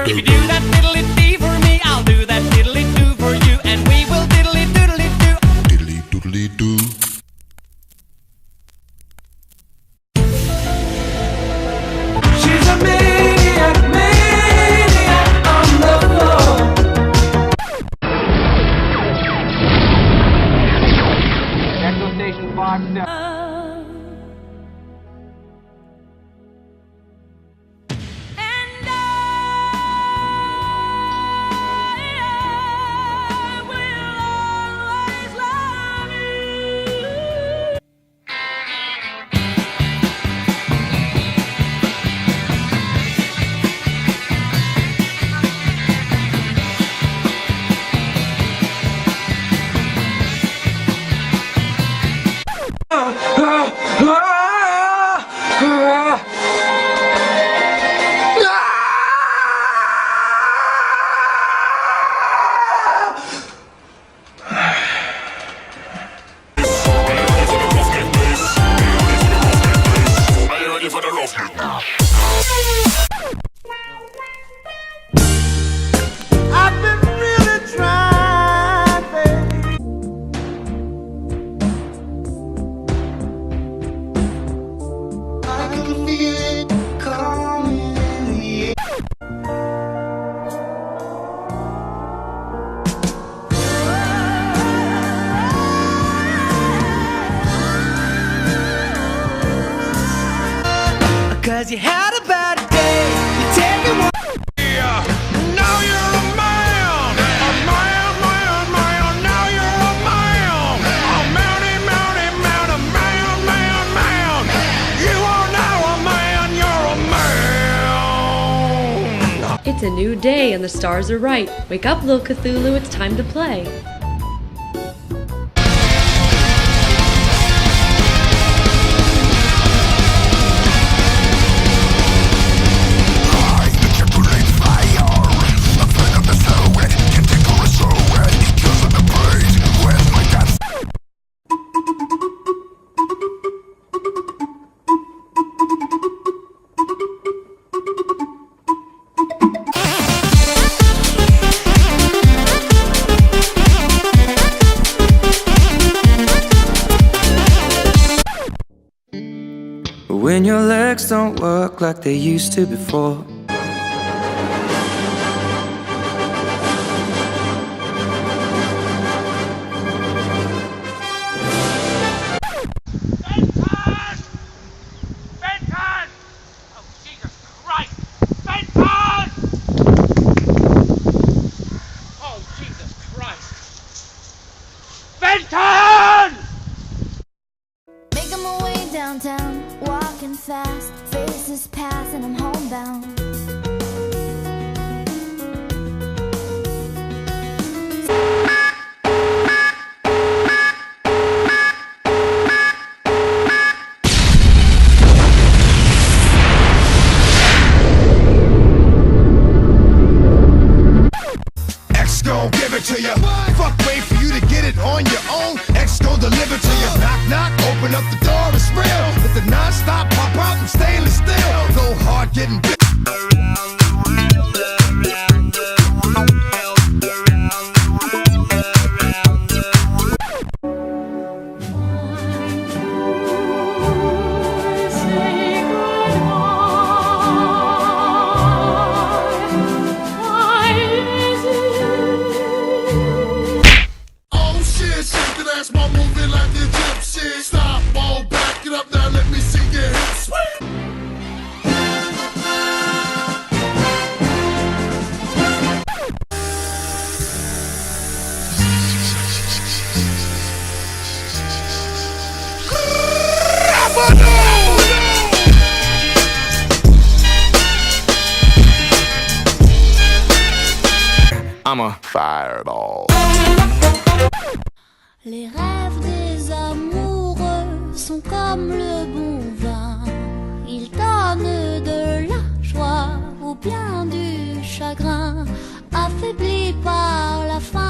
If you do that diddly-dee for me, I'll do that diddly-doo for you, and we will diddly-doodly-doo. Diddly-doodly-doo. She's a maniac, maniac on the floor. Echo station boxed out. I've been really trying, baby. I can feel it coming in the air. Cause you had a bad day, you take it one. Now you're a man, now you're a man, a mounty, man, a man. You are now a man, you're a man. It's a new day and the stars are right. Wake up, little Cthulhu, it's time to play. When your legs don't work like they used to before. Benton! Oh, Jesus Christ! Benton! Oh, Jesus Christ! Benton! Making my way downtown, walking fast, faces pass and I'm homebound. X gon' give it to ya. Fuck, wait for you to get it on your own. X gon' deliver to ya. Knock, knock, open up the door, it's real. Let the non-stop pop out and stainless steel. Go hard getting big. Oh shit, shake that ass while moving like the gypsy. Stop, all back it up now, let me see your hips. I'm a fireball. Les rêves des amoureux sont comme le bon vin. Ils donnent de la joie ou bien du chagrin, affaiblis par la faim.